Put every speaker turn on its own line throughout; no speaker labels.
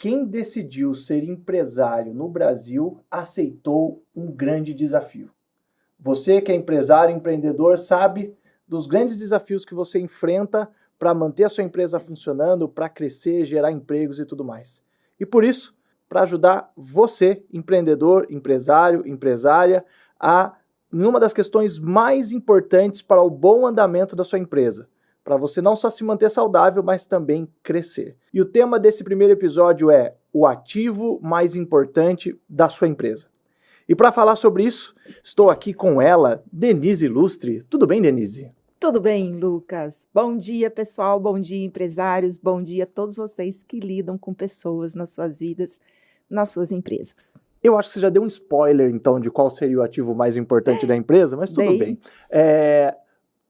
quem decidiu ser empresário no Brasil aceitou um grande desafio. Você que é empresário, empreendedor, sabe dos grandes desafios que você enfrenta para manter a sua empresa funcionando, para crescer, gerar empregos e tudo mais. E por isso, para ajudar você, empreendedor, empresário, empresária, em uma das questões mais importantes para o bom andamento da sua empresa, para você não só se manter saudável, mas também crescer. E o tema desse primeiro episódio é o ativo mais importante da sua empresa. E para falar sobre isso, estou aqui com ela, Denise Ilustre. Tudo bem, Denise?
Tudo bem, Lucas. Bom dia, pessoal. Bom dia, empresários. Bom dia a todos vocês que lidam com pessoas nas suas vidas, nas suas empresas.
Eu acho que você já deu um spoiler, então, de qual seria o ativo mais importante da empresa, mas tudo bem.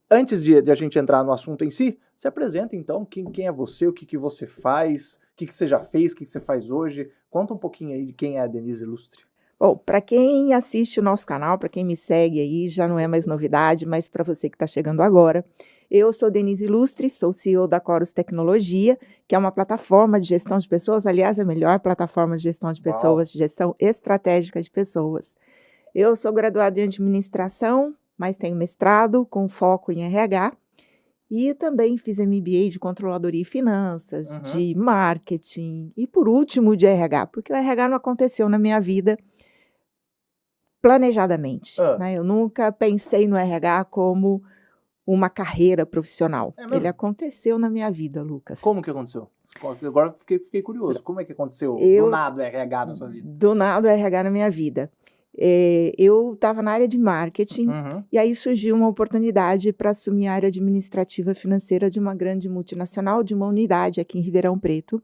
Antes de a gente entrar no assunto em si, se apresenta, então, quem é você, o que você faz, o que você já fez, o que você faz hoje. Conta um pouquinho aí de quem é a Denise Ilustre.
Bom, para quem assiste o nosso canal, para quem me segue aí, já não é mais novidade, mas para você que está chegando agora, eu sou Denise Ilustre, sou CEO da Corus Tecnologia, que é uma plataforma de gestão de pessoas, aliás, a melhor plataforma de gestão de pessoas, de gestão estratégica de pessoas. Eu sou graduada em administração, mas tenho mestrado com foco em RH, e também fiz MBA de controladoria e finanças, de marketing, e por último de RH, porque o RH não aconteceu na minha vida planejadamente, né? Eu nunca pensei no RH como uma carreira profissional. Ele aconteceu na minha vida, Lucas.
Como que aconteceu? Agora fiquei curioso. Como é que aconteceu do nada o RH na sua vida?
Do nada o RH na minha vida. Eu estava na área de marketing e aí surgiu uma oportunidade para assumir a área administrativa financeira de uma grande multinacional, de uma unidade aqui em Ribeirão Preto.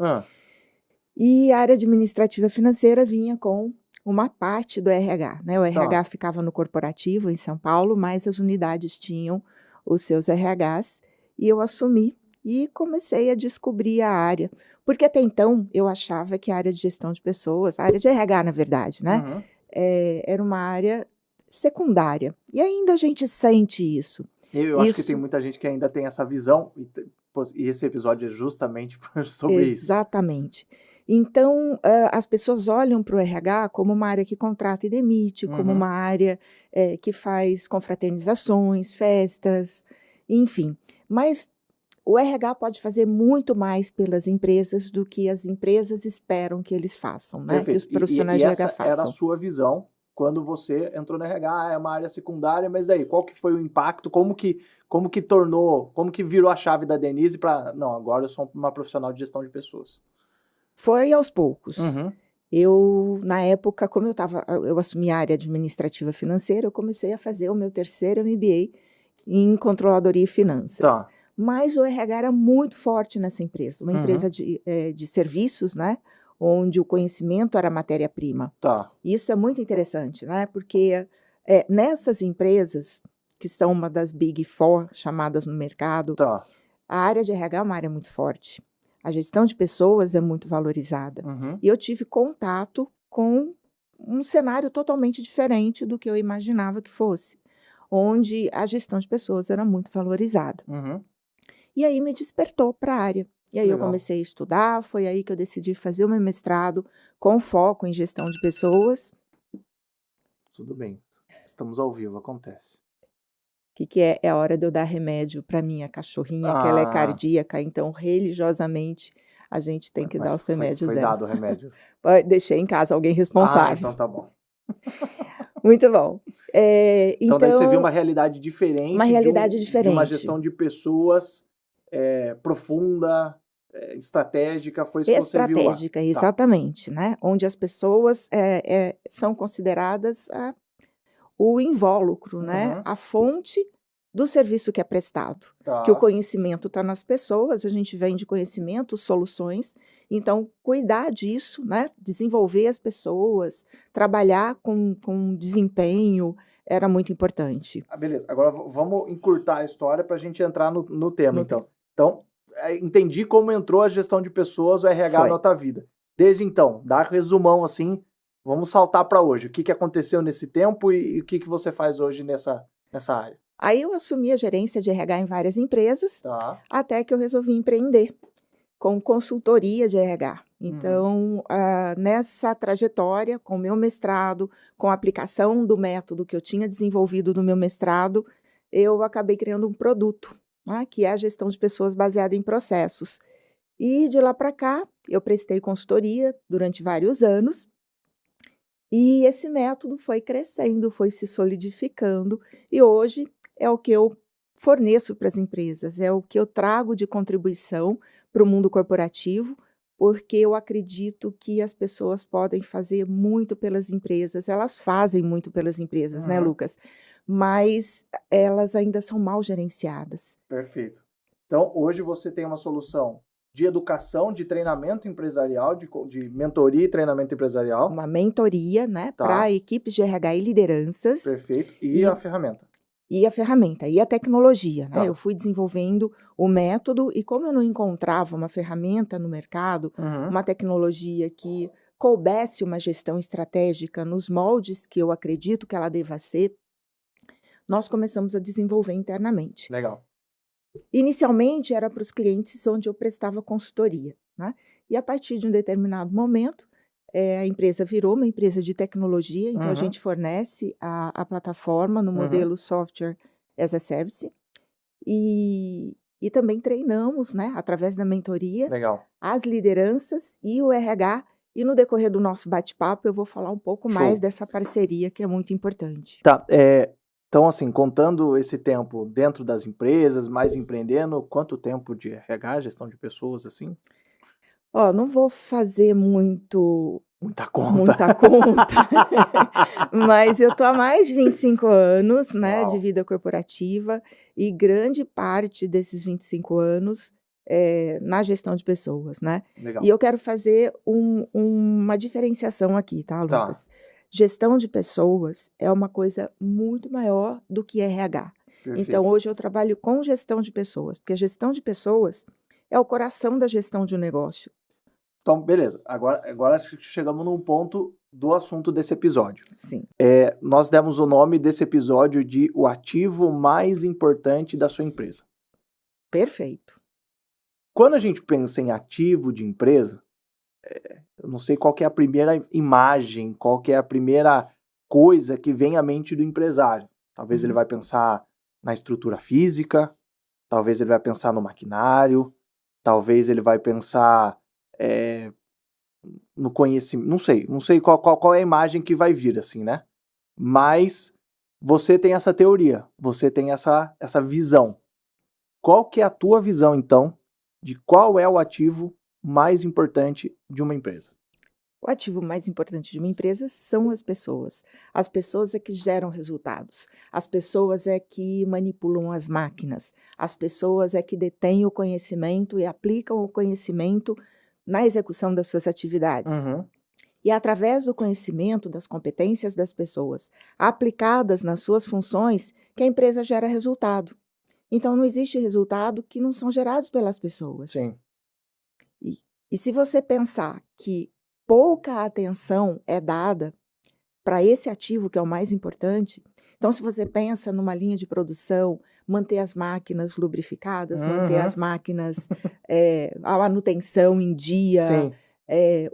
E a área administrativa financeira vinha com uma parte do RH, né? O RH ficava no corporativo em São Paulo, mas as unidades tinham os seus RHs e eu assumi e comecei a descobrir a área, porque até então eu achava que a área de gestão de pessoas, a área de RH na verdade, né? Era uma área secundária e ainda a gente sente isso.
Eu acho que tem muita gente que ainda tem essa visão e esse episódio é justamente sobre isso.
Exatamente. Então, as pessoas olham para o RH como uma área que contrata e demite, como uma área que faz confraternizações, festas, enfim. Mas o RH pode fazer muito mais pelas empresas do que as empresas esperam que eles façam, né?
Perfeito.
Que os profissionais de RH façam.
Essa era a sua visão quando você entrou no RH, é uma área secundária, mas daí, qual que foi o impacto, como que virou a chave da Denise para, não, agora eu sou uma profissional de gestão de pessoas?
Foi aos poucos. Eu, na época, como eu assumi a área administrativa financeira, eu comecei a fazer o meu terceiro MBA em controladoria e finanças. Mas o RH era muito forte nessa empresa, uma empresa de serviços, né? Onde o conhecimento era matéria-prima. Isso é muito interessante, né? Porque nessas empresas, que são uma das Big Four chamadas no mercado, a área de RH é uma área muito forte. A gestão de pessoas é muito valorizada. E eu tive contato com um cenário totalmente diferente do que eu imaginava que fosse, onde a gestão de pessoas era muito valorizada. E aí me despertou para a área. E aí eu comecei a estudar, foi aí que eu decidi fazer o meu mestrado com foco em gestão de pessoas.
Tudo bem, estamos ao vivo, acontece.
O que é? É a hora de eu dar remédio para minha cachorrinha, que ela é cardíaca, então religiosamente a gente tem que dar os remédios dela.
Foi dado o remédio?
Deixei em casa alguém responsável.
Então tá bom.
Muito bom.
Então daí você viu uma realidade diferente.
Uma realidade diferente.
De uma gestão de pessoas profunda, estratégica, foi isso que você viu lá.
Estratégica, exatamente, né? Onde as pessoas são consideradas o invólucro, né? A fonte do serviço que é prestado. Que o conhecimento está nas pessoas, a gente vende conhecimento, soluções, então cuidar disso, né? Desenvolver as pessoas, trabalhar com desempenho, era muito importante.
Beleza, agora vamos encurtar a história para a gente entrar no tema, então. Então, entendi como entrou a gestão de pessoas, o RH na tua vida. Desde então, dá resumão assim. Vamos saltar para hoje. O que aconteceu nesse tempo e o que você faz hoje nessa área?
Aí eu assumi a gerência de RH em várias empresas, até que eu resolvi empreender com consultoria de RH. Então, nessa trajetória, com o meu mestrado, com a aplicação do método que eu tinha desenvolvido no meu mestrado, eu acabei criando um produto, né, que é a gestão de pessoas baseada em processos. E de lá para cá, eu prestei consultoria durante vários anos, e esse método foi crescendo, foi se solidificando, e hoje é o que eu forneço para as empresas, é o que eu trago de contribuição para o mundo corporativo, porque eu acredito que as pessoas podem fazer muito pelas empresas, elas fazem muito pelas empresas, né, Lucas? Mas elas ainda são mal gerenciadas.
Perfeito. Então, hoje você tem uma solução de educação, de treinamento empresarial, de mentoria e treinamento empresarial.
Uma mentoria, né, para equipes de RH e lideranças.
Perfeito. E a ferramenta?
E a ferramenta, e a tecnologia, né? Eu fui desenvolvendo o método e como eu não encontrava uma ferramenta no mercado, uma tecnologia que coubesse uma gestão estratégica nos moldes que eu acredito que ela deva ser, nós começamos a desenvolver internamente.
Legal.
Inicialmente era para os clientes onde eu prestava consultoria, né? E a partir de um determinado momento, a empresa virou uma empresa de tecnologia, então a gente fornece a plataforma no modelo Software as a Service e também treinamos, né, através da mentoria, as lideranças e o RH, e no decorrer do nosso bate-papo eu vou falar um pouco mais dessa parceria que é muito importante.
Tá, então assim, contando esse tempo dentro das empresas, mais empreendendo, quanto tempo de RH, gestão de pessoas, assim?
Não vou fazer muita conta, mas eu estou há mais de 25 anos, né, de vida corporativa, e grande parte desses 25 anos na gestão de pessoas, né?
Legal.
E eu quero fazer uma diferenciação aqui, tá, Lucas? Gestão de pessoas é uma coisa muito maior do que RH. Perfeito. Então, hoje eu trabalho com gestão de pessoas, porque a gestão de pessoas é o coração da gestão de um negócio.
Então, beleza. Agora acho que chegamos num ponto do assunto desse episódio.
Sim.
Nós demos o nome desse episódio de o ativo mais importante da sua empresa.
Perfeito.
Quando a gente pensa em ativo de empresa, eu não sei qual que é a primeira imagem, qual que é a primeira coisa que vem à mente do empresário. Talvez ele vai pensar na estrutura física, talvez ele vai pensar no maquinário, talvez ele vai pensar no conhecimento, não sei qual é a imagem que vai vir, assim, né? Mas você tem essa teoria, você tem essa visão. Qual que é a tua visão, então, de qual é o ativo mais importante de uma empresa?
O ativo mais importante de uma empresa são as pessoas. As pessoas é que geram resultados. As pessoas é que manipulam as máquinas. As pessoas é que detêm o conhecimento e aplicam o conhecimento na execução das suas atividades. E é através do conhecimento, das competências das pessoas, aplicadas nas suas funções, que a empresa gera resultado. Então, não existe resultado que não são gerados pelas pessoas.
Sim.
E se você pensar que pouca atenção é dada para esse ativo que é o mais importante, então se você pensa numa linha de produção, manter as máquinas lubrificadas, manter as máquinas, a manutenção em dia,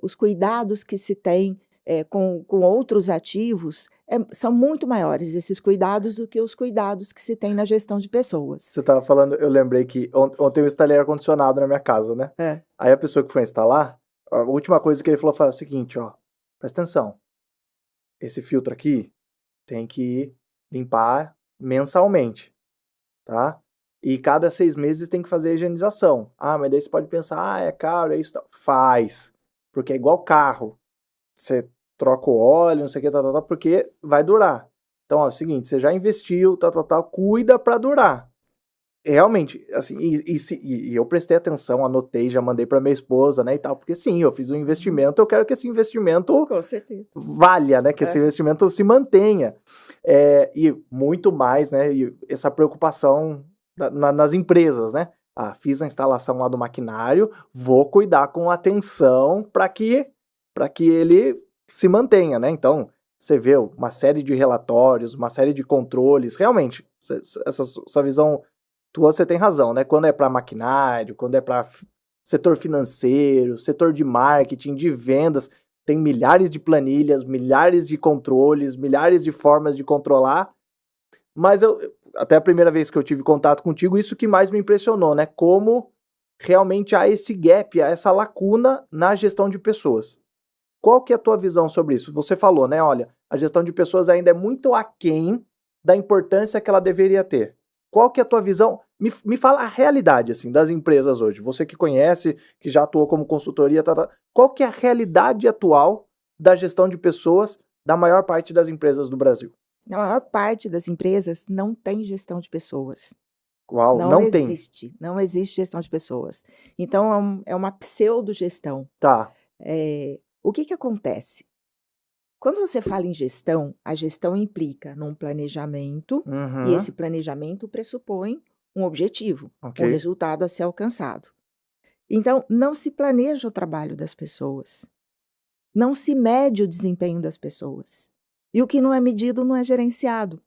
os cuidados que se tem com outros ativos, são muito maiores esses cuidados do que os cuidados que se tem na gestão de pessoas.
Você estava falando, eu lembrei que ontem eu instalei ar-condicionado na minha casa, né? Aí a pessoa que foi instalar, a última coisa que ele falou foi o seguinte, presta atenção, esse filtro aqui tem que limpar mensalmente, tá? E cada 6 meses tem que fazer a higienização. Mas daí você pode pensar, é caro, é isso, tal. Faz, porque é igual carro, você troca o óleo, não sei o que, porque vai durar. Então, é o seguinte, você já investiu, cuida para durar. Realmente, assim, e eu prestei atenção, anotei, já mandei para minha esposa, né, e tal, porque sim, eu fiz um investimento, eu quero que esse investimento
com certeza
valha, né, que esse investimento se mantenha. E muito mais, né, e essa preocupação nas empresas, né, fiz a instalação lá do maquinário, vou cuidar com atenção para que ele se mantenha, né, então você vê uma série de relatórios, uma série de controles, realmente, essa visão tua, você tem razão, né? Quando é para maquinário, quando é para setor financeiro, setor de marketing, de vendas, tem milhares de planilhas, milhares de controles, milhares de formas de controlar, mas até a primeira vez que eu tive contato contigo, isso que mais me impressionou, né? Como realmente há esse gap, há essa lacuna na gestão de pessoas. Qual que é a tua visão sobre isso? Você falou, né? Olha, a gestão de pessoas ainda é muito aquém da importância que ela deveria ter. Qual que é a tua visão? Me fala a realidade, assim, das empresas hoje. Você que conhece, que já atuou como consultoria, qual que é a realidade atual da gestão de pessoas da maior parte das empresas do Brasil?
A maior parte das empresas não tem gestão de pessoas.
Qual?
Não existe. Não existe gestão de pessoas. Então, é uma pseudo-gestão.
Tá.
O que acontece? Quando você fala em gestão, a gestão implica num planejamento, e esse planejamento pressupõe um objetivo, um resultado a ser alcançado. Então, não se planeja o trabalho das pessoas. Não se mede o desempenho das pessoas. E o que não é medido não é gerenciado.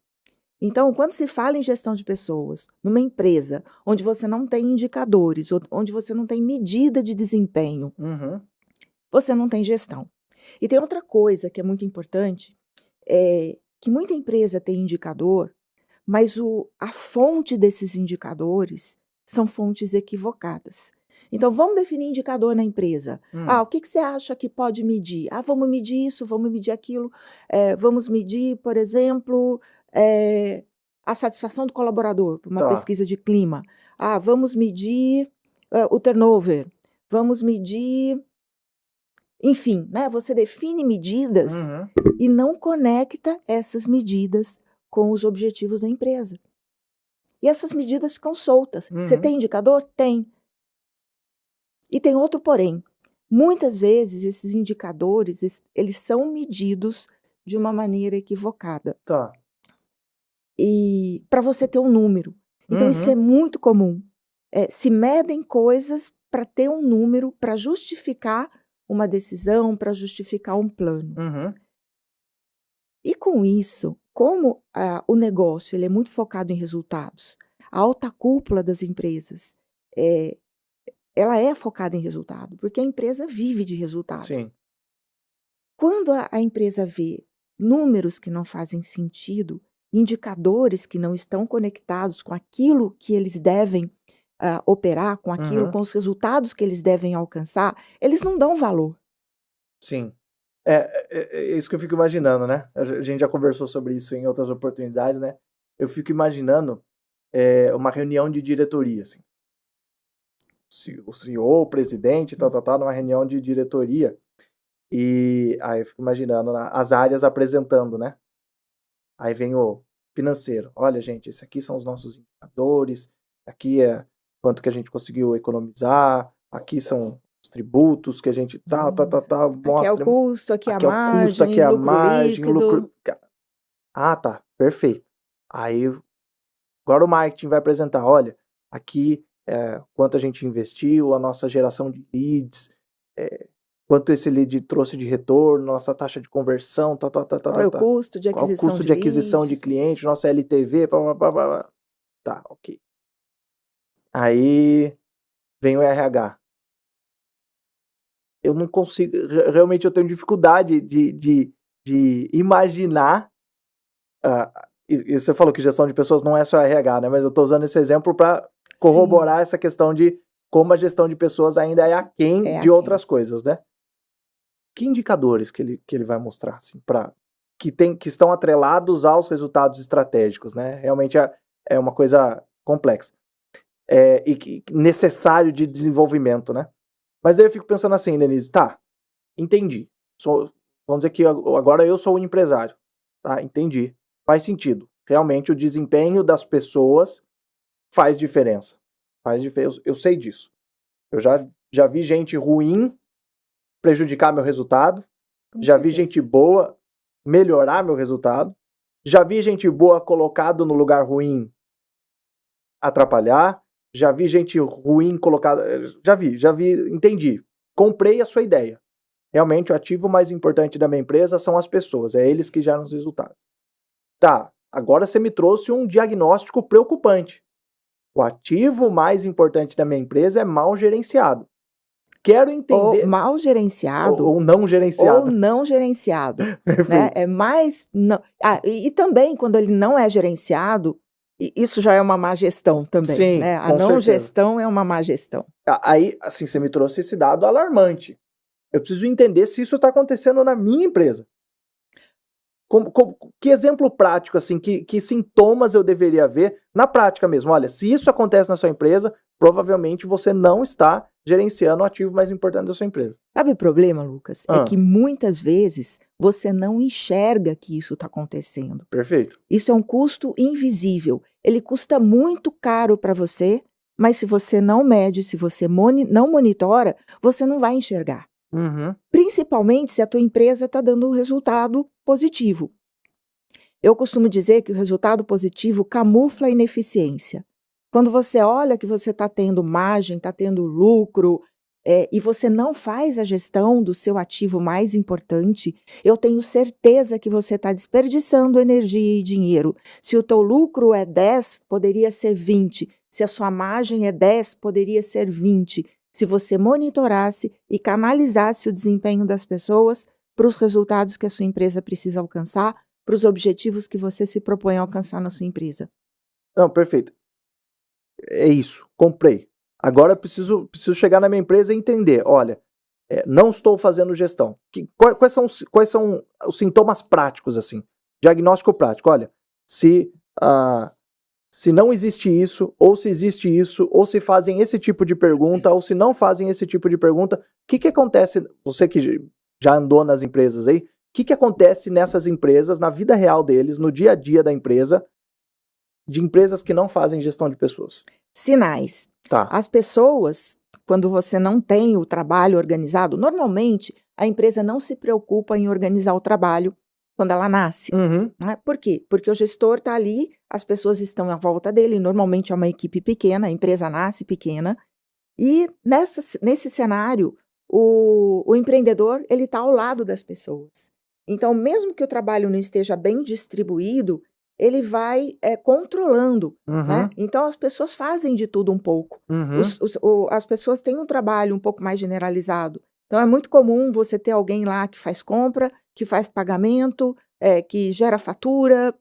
Então, quando se fala em gestão de pessoas, numa empresa onde você não tem indicadores, onde você não tem medida de desempenho, você não tem gestão. E tem outra coisa que é muito importante, que muita empresa tem indicador, mas a fonte desses indicadores são fontes equivocadas. Então, vamos definir indicador na empresa. O que você acha que pode medir? Vamos medir isso, vamos medir aquilo. Vamos medir, por exemplo, a satisfação do colaborador, por uma pesquisa de clima. Vamos medir o turnover. Vamos medir... Enfim, né? Você define medidas e não conecta essas medidas com os objetivos da empresa. E essas medidas ficam soltas. Você tem indicador? Tem. E tem outro porém. Muitas vezes esses indicadores, eles são medidos de uma maneira equivocada.
Tá.
E para você ter um número. Então isso é muito comum. Se medem coisas para ter um número, para justificar uma decisão, para justificar um plano. E com isso, como o negócio ele é muito focado em resultados, a alta cúpula das empresas, ela é focada em resultado, porque a empresa vive de resultado.
Sim.
Quando a empresa vê números que não fazem sentido, indicadores que não estão conectados com aquilo que eles devem operar, com aquilo, com os resultados que eles devem alcançar, eles não dão valor.
Sim. É isso que eu fico imaginando, né? A gente já conversou sobre isso em outras oportunidades, né? Eu fico imaginando uma reunião de diretoria, assim. O CEO, o presidente, numa reunião de diretoria. E aí eu fico imaginando as áreas apresentando, né? Aí vem o financeiro. Olha, gente, esses aqui são os nossos indicadores. Aqui é quanto que a gente conseguiu economizar. Aqui são os tributos que a gente mostra.
Aqui é o custo, aqui é a margem,
custo, aqui é a margem,
lucro.
Tá, perfeito. Aí agora o marketing vai apresentar, olha, aqui quanto a gente investiu, a nossa geração de leads, quanto esse lead trouxe de retorno, nossa taxa de conversão,
Qual é o custo de aquisição
qual o custo de aquisição de cliente, nossa LTV, Tá, ok. Aí vem o RH. Eu não consigo, realmente eu tenho dificuldade de imaginar. E você falou que gestão de pessoas não é só RH, né? Mas eu estou usando esse exemplo para corroborar essa questão de como a gestão de pessoas ainda é aquém de outras coisas, né? Que indicadores que ele vai mostrar, assim, que estão atrelados aos resultados estratégicos, né? Realmente é uma coisa complexa. E necessário de desenvolvimento, né? Mas daí eu fico pensando assim, Denise, tá, entendi. Vamos dizer que agora eu sou o empresário, tá? Entendi. Faz sentido. Realmente o desempenho das pessoas faz diferença. Eu sei disso. Eu já vi gente ruim prejudicar meu resultado. Já vi gente boa melhorar meu resultado. Já vi gente boa colocado no lugar ruim atrapalhar. Já vi gente ruim colocada... Já vi, entendi. Comprei a sua ideia. Realmente o ativo mais importante da minha empresa são as pessoas. É eles que geram os resultados. Tá, agora você me trouxe um diagnóstico preocupante. O ativo mais importante da minha empresa é mal gerenciado. quero entender...
Ou mal gerenciado.
Ou não gerenciado.
Ou não gerenciado. Né? É mais... Não... E também, quando ele não é gerenciado, isso já é uma má gestão também.
Sim,
né? A
com
não
certeza.
gestão é uma má gestão.
Aí, assim, você me trouxe esse dado alarmante. Eu preciso entender se isso está acontecendo na minha empresa. Que exemplo prático, assim, que sintomas eu deveria ver na prática mesmo? Olha, se isso acontece na sua empresa, provavelmente você não está gerenciando o ativo mais importante da sua empresa.
Sabe o problema, Lucas? É que muitas vezes você não enxerga que isso está acontecendo.
Perfeito.
Isso é um custo invisível. Ele custa muito caro para você, mas se você não mede, se você não monitora, você não vai enxergar.
Uhum.
Principalmente se a tua empresa está dando um resultado positivo. Eu costumo dizer que o resultado positivo camufla a ineficiência. Quando você olha que você está tendo margem, está tendo lucro, e você não faz a gestão do seu ativo mais importante, eu tenho certeza que você está desperdiçando energia e dinheiro. Se o teu lucro é 10, poderia ser 20. Se a sua margem é 10, poderia ser 20. Se você monitorasse e canalizasse o desempenho das pessoas para os resultados que a sua empresa precisa alcançar, para os objetivos que você se propõe a alcançar na sua empresa.
Não, perfeito. É isso, comprei. Agora eu preciso chegar na minha empresa e entender, olha, não estou fazendo gestão. Quais são os sintomas práticos, assim? Diagnóstico prático, olha, se não existe isso, ou se existe isso, ou se fazem esse tipo de pergunta, ou se não fazem esse tipo de pergunta, o que acontece, você que já andou nas empresas aí, o que acontece nessas empresas, na vida real deles, no dia a dia da empresa, de empresas que não fazem gestão de pessoas?
Sinais.
Tá.
As pessoas, quando você não tem o trabalho organizado, normalmente a empresa não se preocupa em organizar o trabalho quando ela nasce.
Uhum.
Né? Por quê? Porque o gestor está ali, as pessoas estão à volta dele, normalmente é uma equipe pequena, a empresa nasce pequena, e nesse cenário, o empreendedor ele está ao lado das pessoas. Então, mesmo que o trabalho não esteja bem distribuído, ele vai controlando.
Uhum.
Né? Então, as pessoas fazem de tudo um pouco.
Uhum.
As pessoas têm um trabalho um pouco mais generalizado. Então, é muito comum você ter alguém lá que faz compra, que faz pagamento, que gera fatura,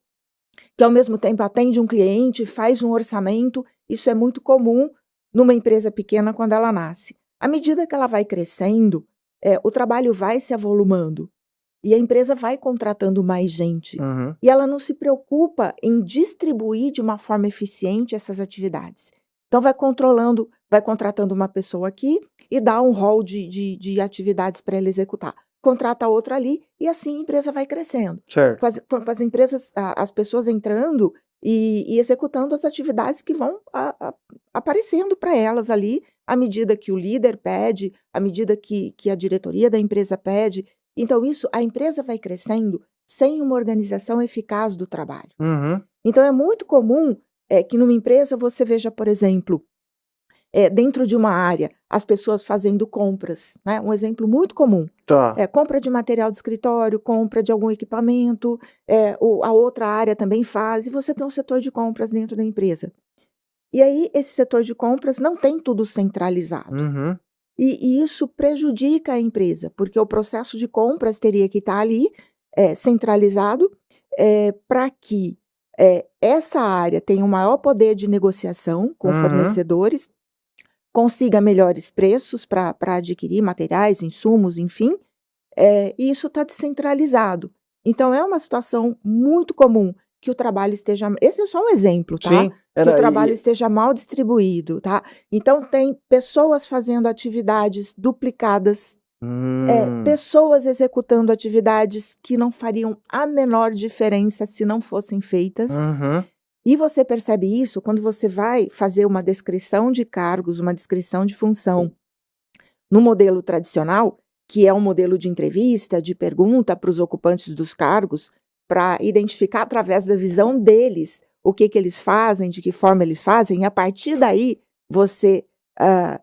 que ao mesmo tempo atende um cliente, faz um orçamento. Isso é muito comum numa empresa pequena quando ela nasce. À medida que ela vai crescendo, o trabalho vai se avolumando e a empresa vai contratando mais gente.
Uhum.
E ela não se preocupa em distribuir de uma forma eficiente essas atividades. Então vai contratando uma pessoa aqui e dá um rol de atividades para ela executar. Contrata outra ali e assim a empresa vai crescendo.
Certo.
Com as empresas, as pessoas entrando e executando as atividades que vão aparecendo para elas ali, à medida que o líder pede, à medida que a diretoria da empresa pede. Então, a empresa vai crescendo sem uma organização eficaz do trabalho.
Uhum.
Então, é muito comum que numa empresa você veja, por exemplo, dentro de uma área, as pessoas fazendo compras, né? Um exemplo muito comum.
Tá.
Compra de material de escritório, compra de algum equipamento, a outra área também faz, e você tem um setor de compras dentro da empresa. E aí, esse setor de compras não tem tudo centralizado.
Uhum.
E isso prejudica a empresa, porque o processo de compras teria que estar ali centralizado para que essa área tenha um maior poder de negociação com fornecedores, consiga melhores preços para adquirir materiais, insumos, enfim, e isso está descentralizado. Então, é uma situação muito comum que o trabalho esteja... Esse é só um exemplo, tá?
Sim,
que o trabalho esteja mal distribuído, tá? Então, tem pessoas fazendo atividades duplicadas, pessoas executando atividades que não fariam a menor diferença se não fossem feitas.
Uhum.
E você percebe isso quando você vai fazer uma descrição de cargos, uma descrição de função no modelo tradicional, que é um modelo de entrevista, de pergunta para os ocupantes dos cargos, para identificar através da visão deles o que eles fazem, de que forma eles fazem, e a partir daí você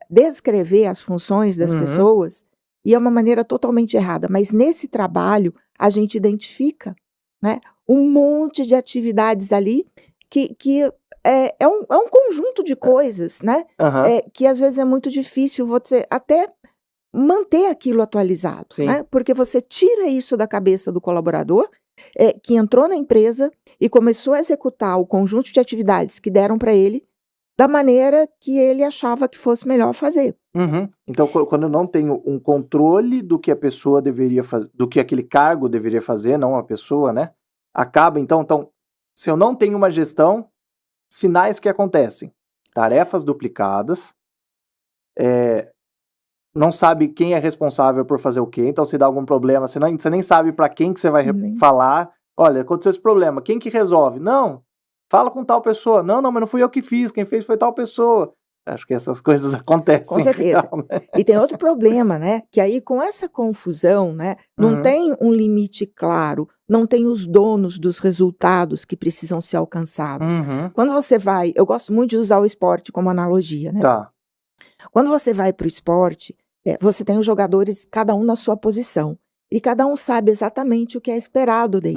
descrever as funções das pessoas, e é uma maneira totalmente errada. Mas nesse trabalho a gente identifica, né, um monte de atividades ali que é um conjunto de coisas, né, que às vezes é muito difícil você até manter aquilo atualizado, né? Porque você tira isso da cabeça do colaborador, que entrou na empresa e começou a executar o conjunto de atividades que deram para ele da maneira que ele achava que fosse melhor fazer.
Então, quando eu não tenho um controle do que a pessoa deveria fazer, do que aquele cargo deveria fazer, não a pessoa, né? Acaba, então, se eu não tenho uma gestão, sinais que acontecem. Tarefas duplicadas, não sabe quem é responsável por fazer o quê, então se dá algum problema, você nem sabe para quem que você vai falar. Olha, aconteceu esse problema, quem que resolve? Não, fala com tal pessoa. Não, mas não fui eu que fiz, quem fez foi tal pessoa. Acho que essas coisas acontecem.
Com certeza.
Real, né?
E tem outro problema, né? Que aí com essa confusão, né? Não tem um limite claro, não tem os donos dos resultados que precisam ser alcançados. Quando você vai, eu gosto muito de usar o esporte como analogia, né?
Tá.
Quando você vai para o esporte, você tem os jogadores, cada um na sua posição. E cada um sabe exatamente o que é esperado dele.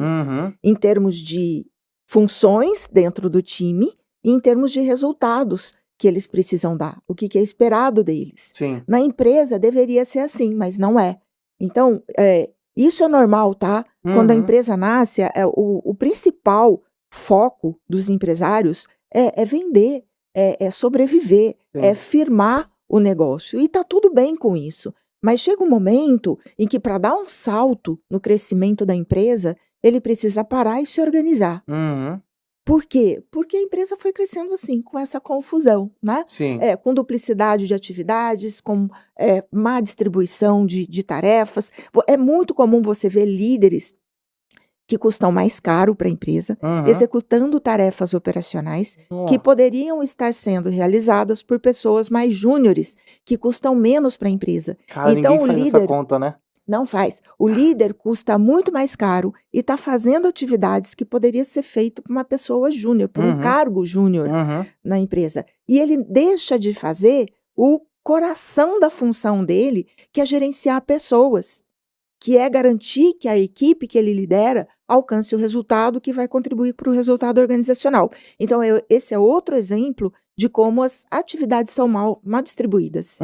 Em termos de funções dentro do time e em termos de resultados que eles precisam dar, o que é esperado deles.
Sim.
Na empresa deveria ser assim, mas não é. Então, isso é normal, tá? Quando a empresa nasce, o principal foco dos empresários é vender, é sobreviver, é firmar o negócio. E tá tudo bem com isso. Mas chega um momento em que, para dar um salto no crescimento da empresa, ele precisa parar e se organizar. Por quê? Porque a empresa foi crescendo assim, com essa confusão, né?
Sim.
Com duplicidade de atividades, com má distribuição de tarefas. É muito comum você ver líderes que custam mais caro para a empresa, executando tarefas operacionais que poderiam estar sendo realizadas por pessoas mais júniores, que custam menos para a empresa.
Cara,
então,
ninguém faz essa conta, né?
Não faz. O líder custa muito mais caro e está fazendo atividades que poderia ser feito por uma pessoa júnior, por um cargo júnior na empresa. E ele deixa de fazer o coração da função dele, que é gerenciar pessoas, que é garantir que a equipe que ele lidera alcance o resultado que vai contribuir para o resultado organizacional. Então, esse é outro exemplo de como as atividades são mal distribuídas.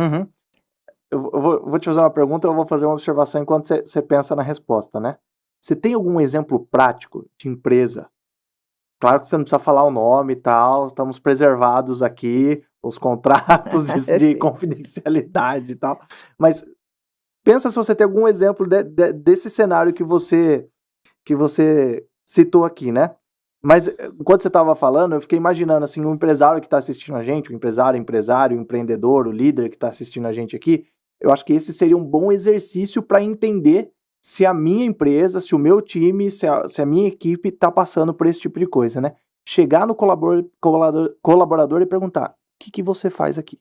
Eu vou te fazer uma pergunta, eu vou fazer uma observação enquanto você pensa na resposta, né? Você tem algum exemplo prático de empresa? Claro que você não precisa falar o nome e tal, estamos preservados aqui, os contratos de confidencialidade e tal, mas pensa se você tem algum exemplo desse cenário que você citou aqui, né? Mas enquanto você estava falando, eu fiquei imaginando assim, um empresário que está assistindo a gente, o empreendedor, o líder que está assistindo a gente aqui, eu acho que esse seria um bom exercício para entender se a minha empresa, se o meu time, se a minha equipe está passando por esse tipo de coisa, né? Chegar no colaborador e perguntar, o que você faz aqui?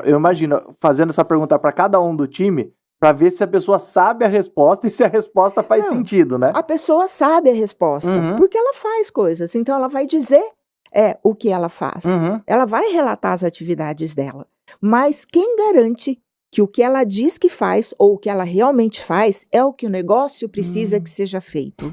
Eu imagino fazendo essa pergunta para cada um do time, para ver se a pessoa sabe a resposta e se a resposta faz sentido, né?
A pessoa sabe a resposta, porque ela faz coisas, então ela vai dizer o que ela faz. Ela vai relatar as atividades dela. Mas quem garante que o que ela diz que faz ou o que ela realmente faz é o que o negócio precisa que seja feito?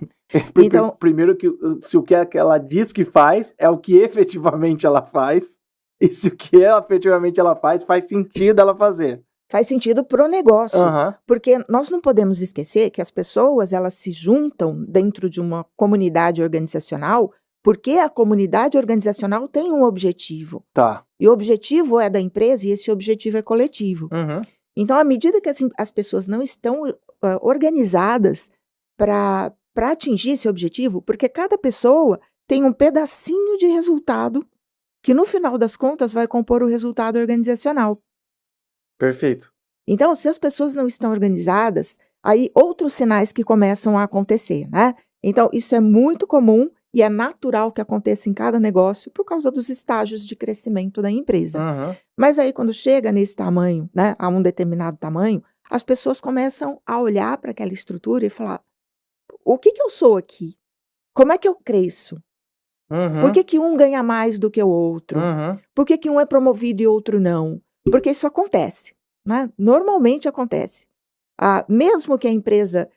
Então, primeiro, se o que ela diz que faz é o que efetivamente ela faz, e se o que efetivamente ela faz sentido ela fazer.
Faz sentido pro negócio, porque nós não podemos esquecer que as pessoas, elas se juntam dentro de uma comunidade organizacional porque a comunidade organizacional tem um objetivo.
Tá.
E o objetivo é da empresa e esse objetivo é coletivo. Então, à medida que as pessoas não estão organizadas para atingir esse objetivo, porque cada pessoa tem um pedacinho de resultado que, no final das contas, vai compor o resultado organizacional.
Perfeito.
Então, se as pessoas não estão organizadas, aí outros sinais que começam a acontecer, né? Então, isso é muito comum e é natural que aconteça em cada negócio por causa dos estágios de crescimento da empresa. Mas aí, quando chega nesse tamanho, né, a um determinado tamanho, as pessoas começam a olhar para aquela estrutura e falar, o que eu sou aqui? Como é que eu cresço? Por que um ganha mais do que o outro? Por que um é promovido e outro não? Porque isso acontece, né? Normalmente acontece. Mesmo que a empresa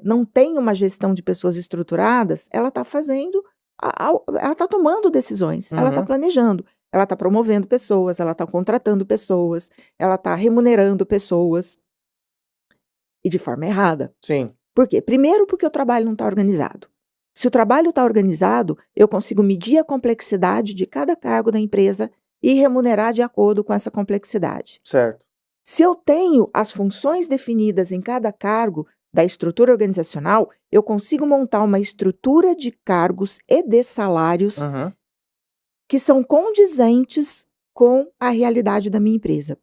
não tenha uma gestão de pessoas estruturadas, ela está fazendo, ela está tomando decisões, ela está planejando, ela está promovendo pessoas, ela está contratando pessoas, ela está remunerando pessoas. E de forma errada.
Sim.
Por quê? Primeiro, porque o trabalho não está organizado. Se o trabalho está organizado, eu consigo medir a complexidade de cada cargo da empresa e remunerar de acordo com essa complexidade.
Certo.
Se eu tenho as funções definidas em cada cargo da estrutura organizacional, eu consigo montar uma estrutura de cargos e de salários que são condizentes com a realidade da minha empresa.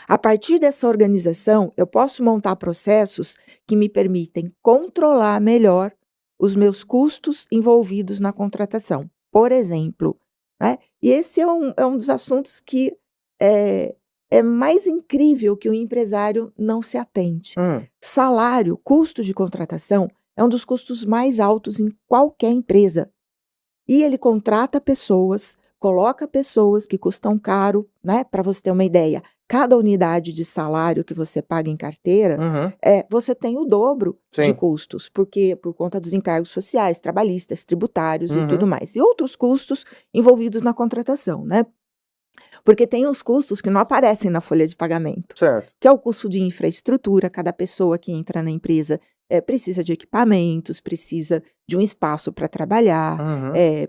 A partir dessa organização, eu posso montar processos que me permitem controlar melhor os meus custos envolvidos na contratação. Por exemplo, né? E esse é um dos assuntos que é mais incrível que o empresário não se atente. Salário, custo de contratação, é um dos custos mais altos em qualquer empresa. E ele contrata pessoas, coloca pessoas que custam caro, né? Para você ter uma ideia, cada unidade de salário que você paga em carteira, você tem o dobro de custos, porque por conta dos encargos sociais, trabalhistas, tributários e tudo mais. E outros custos envolvidos na contratação, né? Porque tem os custos que não aparecem na folha de pagamento.
Certo.
Que é o custo de infraestrutura, cada pessoa que entra na empresa precisa de equipamentos, precisa de um espaço para trabalhar,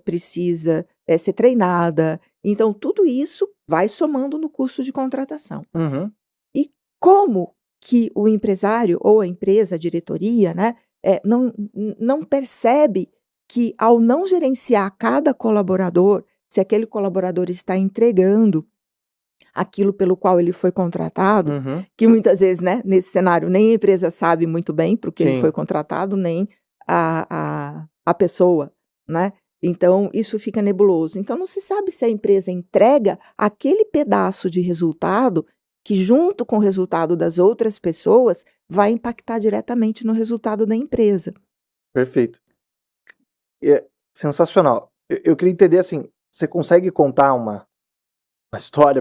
precisa ser treinada. Então, tudo isso vai somando no custo de contratação. E como que o empresário ou a empresa, a diretoria, né, não percebe que ao não gerenciar cada colaborador, se aquele colaborador está entregando aquilo pelo qual ele foi contratado, que muitas vezes, né, nesse cenário, nem a empresa sabe muito bem para o que ele foi contratado, nem a pessoa, né? Então, isso fica nebuloso. Então, não se sabe se a empresa entrega aquele pedaço de resultado que, junto com o resultado das outras pessoas, vai impactar diretamente no resultado da empresa.
Perfeito. É sensacional. Eu queria entender, assim, você consegue contar uma história,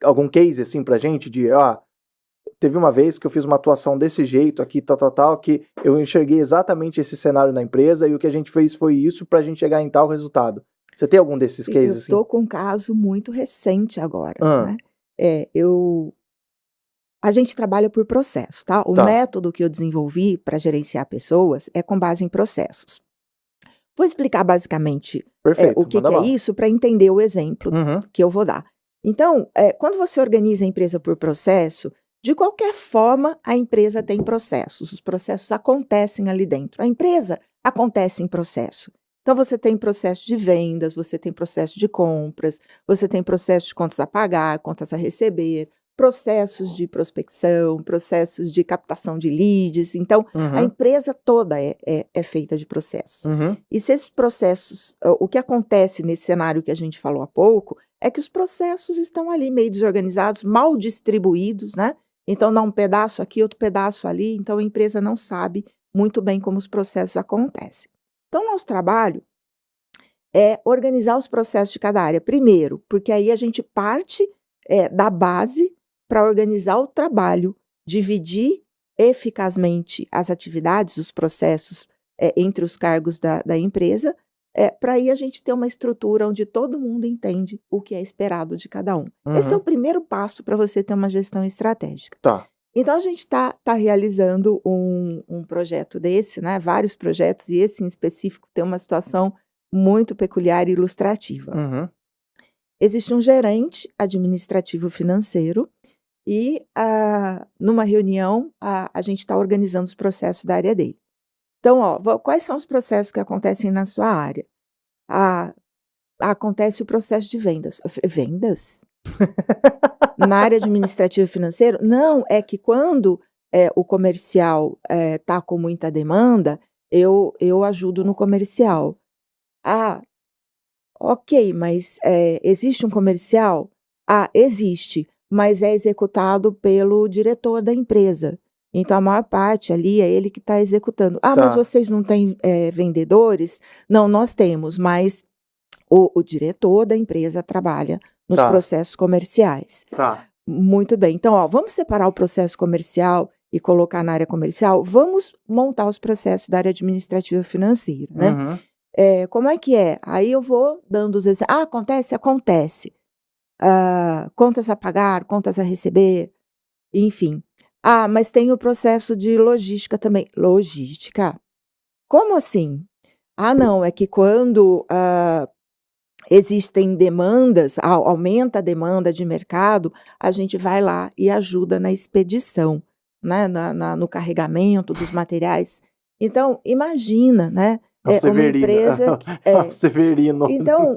algum case, assim, pra gente, de, teve uma vez que eu fiz uma atuação desse jeito aqui, tal, que eu enxerguei exatamente esse cenário na empresa e o que a gente fez foi isso pra gente chegar em tal resultado. Você tem algum desses cases, assim?
Eu tô com um caso muito recente agora, né? A gente trabalha por processo, tá? O método que eu desenvolvi para gerenciar pessoas é com base em processos. Vou explicar basicamente o que é isso para entender o exemplo que eu vou dar. Então, quando você organiza a empresa por processo, de qualquer forma, a empresa tem processos. Os processos acontecem ali dentro. A empresa acontece em processo. Então, você tem processo de vendas, você tem processo de compras, você tem processo de contas a pagar, contas a receber, processos de prospecção, processos de captação de leads. Então, a empresa toda é feita de processos. E se esses processos, o que acontece nesse cenário que a gente falou há pouco, é que os processos estão ali meio desorganizados, mal distribuídos, né? Então, dá um pedaço aqui, outro pedaço ali. Então, a empresa não sabe muito bem como os processos acontecem. Então, nosso trabalho é organizar os processos de cada área. Primeiro, porque aí a gente parte da base para organizar o trabalho, dividir eficazmente as atividades, os processos entre os cargos da empresa, para aí a gente ter uma estrutura onde todo mundo entende o que é esperado de cada um. Esse é o primeiro passo para você ter uma gestão estratégica. Então, a gente está realizando um projeto desse, né? Vários projetos, e esse em específico tem uma situação muito peculiar e ilustrativa. Existe um gerente administrativo financeiro e, numa reunião, a gente está organizando os processos da área dele. Então, quais são os processos que acontecem na sua área? Acontece o processo de vendas. Eu falei, vendas? Na área administrativa financeira? Não, é que quando o comercial está com muita demanda, eu ajudo no comercial. Ok, mas existe um comercial? Existe, mas é executado pelo diretor da empresa. Então, a maior parte ali é ele que está executando. Mas vocês não têm vendedores? Não, nós temos, mas o diretor da empresa trabalha nos processos comerciais. Muito bem. Então, vamos separar o processo comercial e colocar na área comercial? Vamos montar os processos da área administrativa financeira, né? como é que é? Aí eu vou dando os exemplos. Acontece? Acontece. Contas a pagar, contas a receber, enfim. Mas tem o processo de logística também. Logística? Como assim? Não, é que quando existem demandas, aumenta a demanda de mercado, a gente vai lá e ajuda na expedição, né, no carregamento dos materiais. Então, imagina, né? Uma empresa...
Severino.
Então,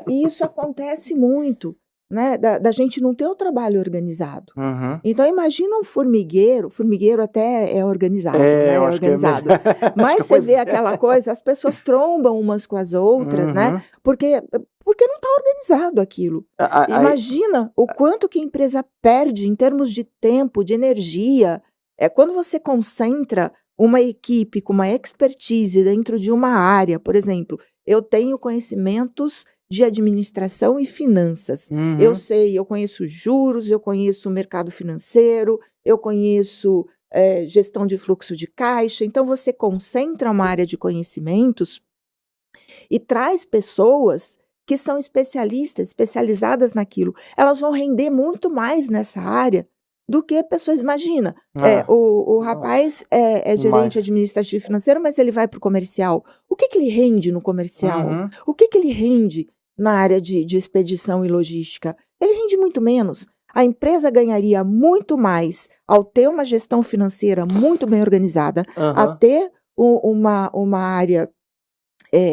isso acontece muito, né? Da gente não ter o trabalho organizado.
Uhum.
Então, imagina um formigueiro até é organizado, né? É organizado. Mas você vê aquela coisa, as pessoas trombam umas com as outras, né? Porque não está organizado aquilo. Imagina o quanto que a empresa perde em termos de tempo, de energia. Quando você concentra uma equipe com uma expertise dentro de uma área, por exemplo, eu tenho conhecimentos de administração e finanças. Eu conheço juros, eu conheço o mercado financeiro, eu conheço gestão de fluxo de caixa. Então, você concentra uma área de conhecimentos e traz pessoas que são especializadas naquilo. Elas vão render muito mais nessa área do que pessoas. Imagina, o rapaz é gerente administrativo financeiro, mas ele vai para o comercial. O que ele rende no comercial? O que ele rende na área de expedição e logística? Ele rende muito menos. A empresa ganharia muito mais ao ter uma gestão financeira muito bem organizada, a ter uma área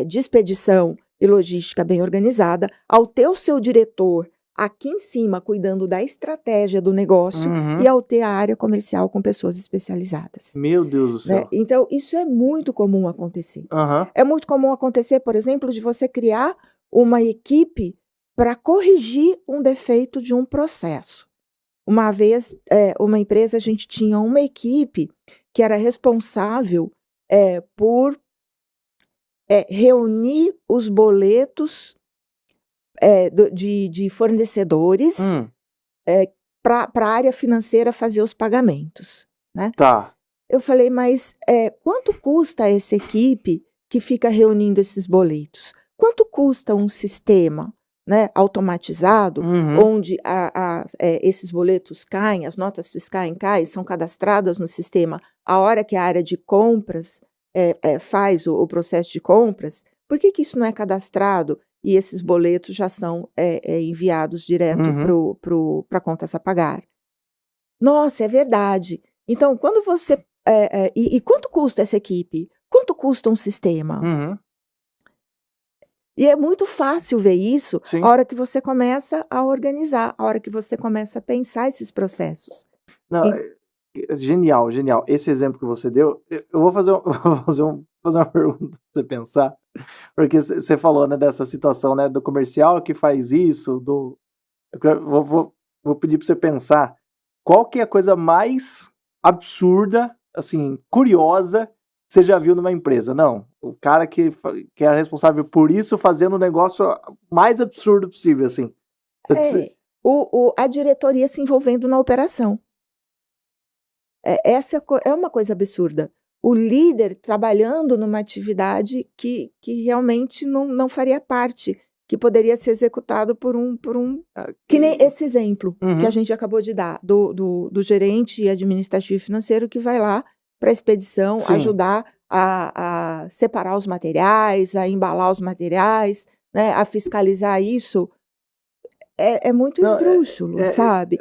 de expedição e logística bem organizada, ao ter o seu diretor aqui em cima cuidando da estratégia do negócio e ao ter a área comercial com pessoas especializadas.
Meu Deus do céu.
Né? Então, isso é muito comum acontecer. É muito comum acontecer, por exemplo, de você criar uma equipe para corrigir um defeito de um processo. Uma vez, uma empresa, a gente tinha uma equipe que era responsável por reunir os boletos de fornecedores para a área financeira fazer os pagamentos. Né?
Tá.
Eu falei, mas quanto custa essa equipe que fica reunindo esses boletos? Quanto custa um sistema, né, automatizado, onde esses boletos caem, as notas fiscais caem, são cadastradas no sistema a hora que a área de compras faz o processo de compras? Por que isso não é cadastrado e esses boletos já são enviados direto para contas a pagar? Nossa, é verdade. Então, quando você... e quanto custa essa equipe? Quanto custa um sistema? E é muito fácil ver isso a hora que você começa a organizar, a hora que você começa a pensar esses processos.
Não, genial. Esse exemplo que você deu, eu vou fazer uma pergunta para você pensar, porque você falou, né, dessa situação, né, do comercial que faz isso, vou pedir para você pensar qual que é a coisa mais absurda, assim, curiosa que você já viu numa empresa. Não, o cara que é responsável por isso fazendo o negócio mais absurdo possível, assim.
A diretoria se envolvendo na operação. Essa é uma coisa absurda. O líder trabalhando numa atividade que realmente não faria parte, que poderia ser executado por um que nem esse exemplo que a gente acabou de dar, do gerente administrativo financeiro que vai lá para a expedição, ajudar a separar os materiais, a embalar os materiais, né, a fiscalizar isso. É muito esdrúxulo, sabe?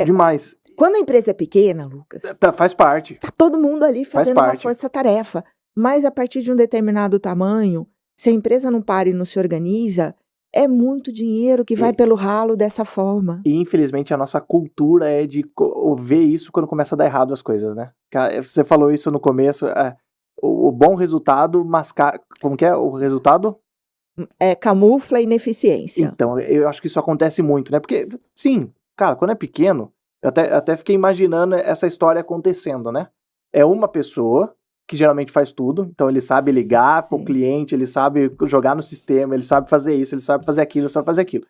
Demais.
Quando a empresa é pequena, Lucas...
Faz parte.
Tá todo mundo ali fazendo uma força-tarefa. Mas a partir de um determinado tamanho, se a empresa não para e não se organiza, é muito dinheiro que vai pelo ralo dessa forma.
E infelizmente a nossa cultura é de ver isso quando começa a dar errado as coisas, né? Você falou isso no começo, o bom resultado mascara... Como que é o resultado?
Camufla a ineficiência.
Então, eu acho que isso acontece muito, né? Porque, sim, cara, quando é pequeno, eu até fiquei imaginando essa história acontecendo, né? É uma pessoa que geralmente faz tudo, então ele sabe ligar pro cliente, ele sabe jogar no sistema, ele sabe fazer isso, ele sabe fazer aquilo, ele sabe fazer aquilo.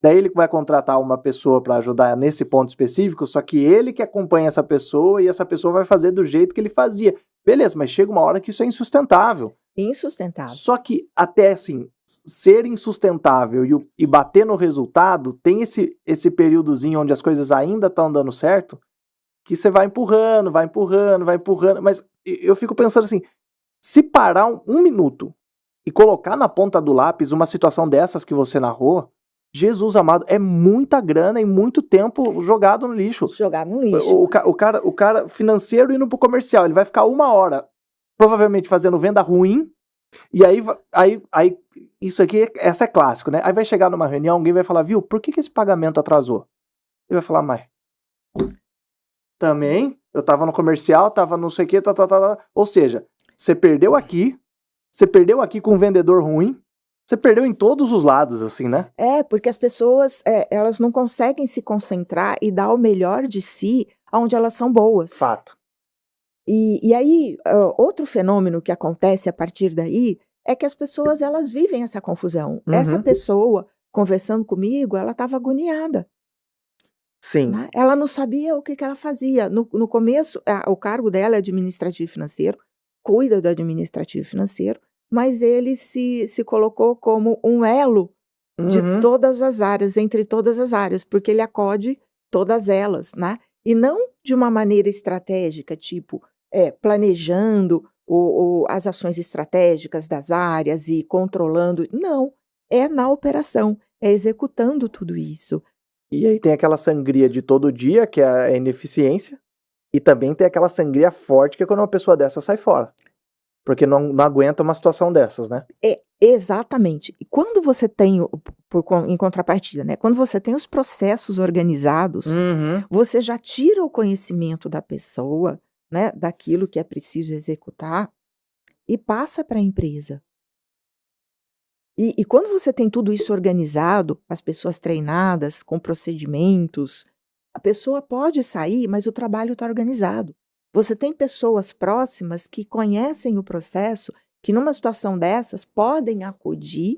Daí ele vai contratar uma pessoa para ajudar nesse ponto específico, só que ele que acompanha essa pessoa e essa pessoa vai fazer do jeito que ele fazia. Beleza, mas chega uma hora que isso é insustentável.
Insustentável.
Só que até assim, ser insustentável e bater no resultado, tem esse períodozinho onde as coisas ainda estão dando certo, que você vai empurrando, mas eu fico pensando assim, se parar um minuto e colocar na ponta do lápis uma situação dessas que você narrou, Jesus amado, é muita grana e muito tempo jogado no lixo.
Jogado no lixo.
O cara financeiro indo pro comercial, ele vai ficar 1 hora, provavelmente fazendo venda ruim, e aí isso aqui, essa é clássico, né? Aí vai chegar numa reunião, alguém vai falar, viu, por que esse pagamento atrasou? Ele vai falar, mas também, eu tava no comercial, tava não sei o que, ou seja, você perdeu aqui com um vendedor ruim, você perdeu em todos os lados, assim, né?
Porque as pessoas, elas não conseguem se concentrar e dar o melhor de si onde elas são boas.
Fato.
E aí, outro fenômeno que acontece a partir daí é que as pessoas, elas vivem essa confusão.
Uhum.
Essa pessoa, conversando comigo, ela estava agoniada.
Sim.
Né? Ela não sabia o que ela fazia. No começo, o cargo dela é administrativo financeiro, cuida do administrativo financeiro, mas ele se colocou como um elo de todas as áreas, entre todas as áreas, porque ele acode todas elas, né? E não de uma maneira estratégica, tipo, planejando as ações estratégicas das áreas e controlando. Não, é na operação, é executando tudo isso.
E aí tem aquela sangria de todo dia, que é a ineficiência, e também tem aquela sangria forte, que é quando uma pessoa dessa sai fora. Porque não aguenta uma situação dessas, né?
Exatamente. E quando você tem, em contrapartida, né? Quando você tem os processos organizados, você já tira o conhecimento da pessoa, né? Daquilo que é preciso executar e passa para a empresa. E quando você tem tudo isso organizado, as pessoas treinadas, com procedimentos, a pessoa pode sair, mas o trabalho está organizado. Você tem pessoas próximas que conhecem o processo, que numa situação dessas podem acudir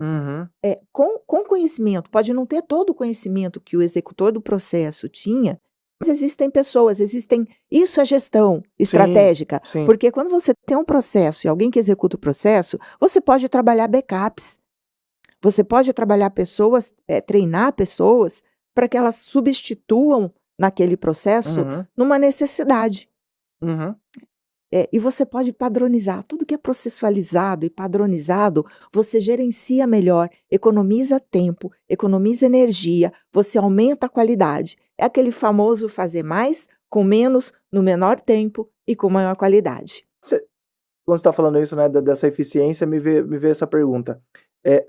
com conhecimento. Pode não ter todo o conhecimento que o executor do processo tinha, mas existem pessoas, isso é gestão estratégica.
Sim.
Porque quando você tem um processo e alguém que executa o processo, você pode trabalhar backups. Você pode trabalhar pessoas, treinar pessoas para que elas substituam naquele processo numa necessidade. E você pode padronizar. Tudo que é processualizado e padronizado, você gerencia melhor, economiza tempo, economiza energia, você aumenta a qualidade. É aquele famoso fazer mais com menos, no menor tempo e com maior qualidade.
Quando você está falando isso, né, dessa eficiência, me vê essa pergunta.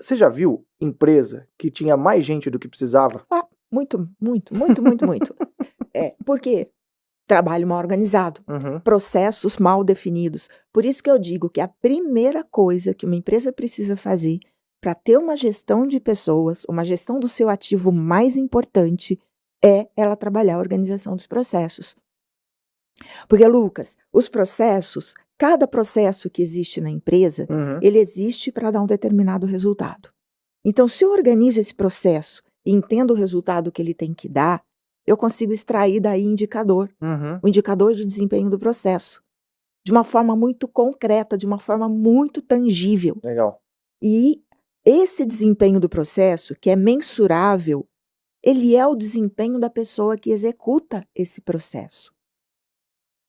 Você já viu empresa que tinha mais gente do que precisava?
Muito. Por quê? Trabalho mal organizado, processos mal definidos. Por isso que eu digo que a primeira coisa que uma empresa precisa fazer para ter uma gestão de pessoas, uma gestão do seu ativo mais importante, é ela trabalhar a organização dos processos. Porque, Lucas, os processos, cada processo que existe na empresa, ele existe para dar um determinado resultado. Então, se eu organizo esse processo e entendo o resultado que ele tem que dar, eu consigo extrair daí indicador, o indicador de desempenho do processo, de uma forma muito concreta, de uma forma muito tangível.
Legal.
E esse desempenho do processo, que é mensurável, ele é o desempenho da pessoa que executa esse processo.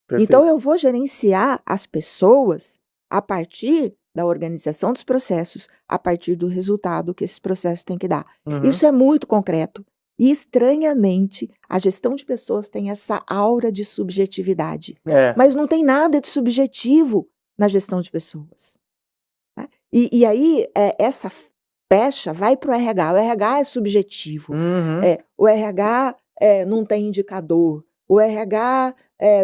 Perfeito. Então, eu vou gerenciar as pessoas a partir da organização dos processos, a partir do resultado que esses processos têm que dar. Isso é muito concreto. E, estranhamente, a gestão de pessoas tem essa aura de subjetividade. Mas não tem nada de subjetivo na gestão de pessoas. Né? E aí, essa pecha vai para o RH. O RH é subjetivo. O RH não tem indicador. O RH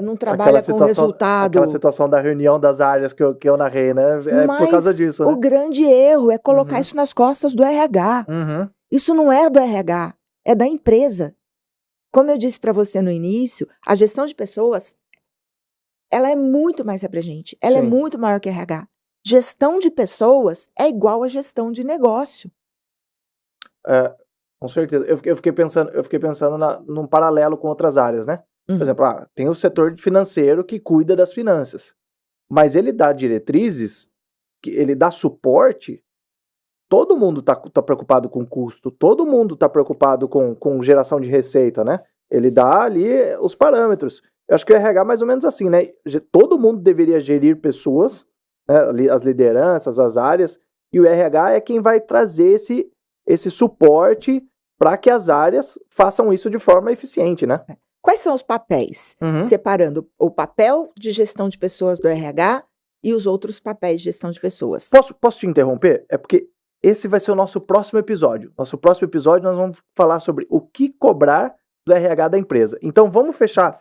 não trabalha com resultado.
Aquela situação da reunião das áreas que eu narrei, né?
Mas
por causa disso, né?
O grande erro é colocar isso nas costas do RH. Isso não é do RH. É da empresa. Como eu disse para você no início, a gestão de pessoas, ela é muito mais abrangente. Ela é muito maior que RH. Gestão de pessoas é igual a gestão de negócio.
Com certeza. Eu fiquei pensando num paralelo com outras áreas, né? Por exemplo, tem o setor financeiro que cuida das finanças. Mas ele dá diretrizes ele dá suporte, todo mundo tá preocupado com custo, todo mundo tá preocupado com geração de receita, né? Ele dá ali os parâmetros. Eu acho que o RH é mais ou menos assim, né? Todo mundo deveria gerir pessoas, né? As lideranças, as áreas, e o RH é quem vai trazer esse suporte para que as áreas façam isso de forma eficiente, né?
Quais são os papéis? Separando o papel de gestão de pessoas do RH e os outros papéis de gestão de pessoas.
Posso te interromper? É porque esse vai ser o nosso próximo episódio. Nosso próximo episódio nós vamos falar sobre o que cobrar do RH da empresa. Então vamos fechar.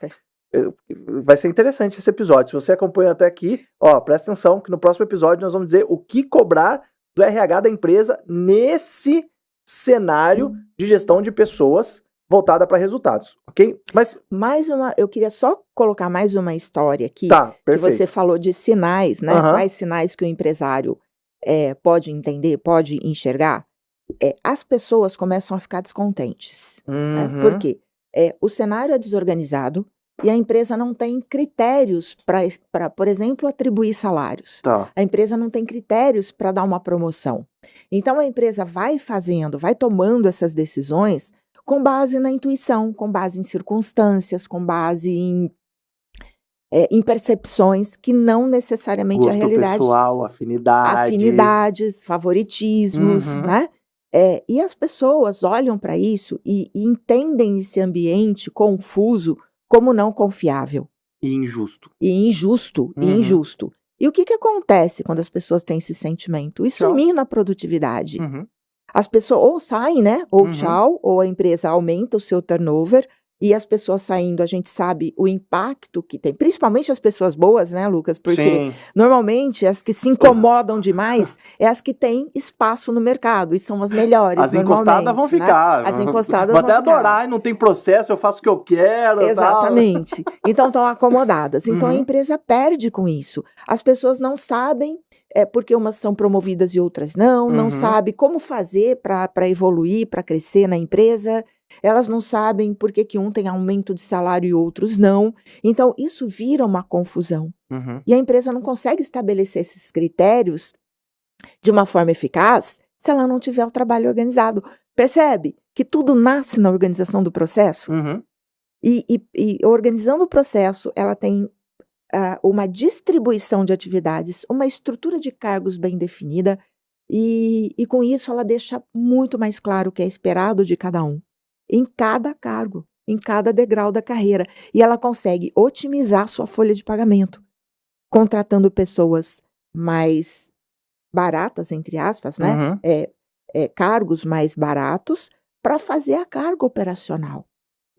Vai ser interessante esse episódio. Se você acompanha até aqui, presta atenção que no próximo episódio nós vamos dizer o que cobrar do RH da empresa nesse cenário de gestão de pessoas voltada para resultados, ok? Mas
eu queria só colocar mais uma história aqui.
Tá,
perfeito. Que você falou de sinais, né? Quais sinais que o empresário pode entender, pode enxergar? As pessoas começam a ficar descontentes. Né? Por quê? O cenário é desorganizado e a empresa não tem critérios para, por exemplo, atribuir salários.
Tá.
A empresa não tem critérios para dar uma promoção. Então a empresa vai tomando essas decisões com base na intuição, com base em circunstâncias, com base em percepções que não necessariamente a realidade.
Pessoal,
afinidades, favoritismos, né? E as pessoas olham para isso e entendem esse ambiente confuso como não confiável.
E injusto.
Injusto. E o que acontece quando as pessoas têm esse sentimento? Isso mina a produtividade. As pessoas ou saem, né? Ou tchau, ou a empresa aumenta o seu turnover. E as pessoas saindo, a gente sabe o impacto que tem, principalmente as pessoas boas, né, Lucas? Porque normalmente as que se incomodam demais é as que têm espaço no mercado e são as melhores.
As encostadas vão ficar.
Né? As encostadas
vão até adorar e não tem processo, eu faço o que eu quero.
Exatamente. Então estão acomodadas. Então a empresa perde com isso. As pessoas não sabem, porque umas são promovidas e outras não sabem como fazer para evoluir, para crescer na empresa. Elas não sabem por que um tem aumento de salário e outros não. Então, isso vira uma confusão. E a empresa não consegue estabelecer esses critérios de uma forma eficaz se ela não tiver o trabalho organizado. Percebe que tudo nasce na organização do processo? E organizando o processo, ela tem uma distribuição de atividades, uma estrutura de cargos bem definida e com isso ela deixa muito mais claro o que é esperado de cada um. Em cada cargo, em cada degrau da carreira. E ela consegue otimizar sua folha de pagamento, contratando pessoas mais baratas, entre aspas, né? Cargos mais baratos para fazer a carga operacional.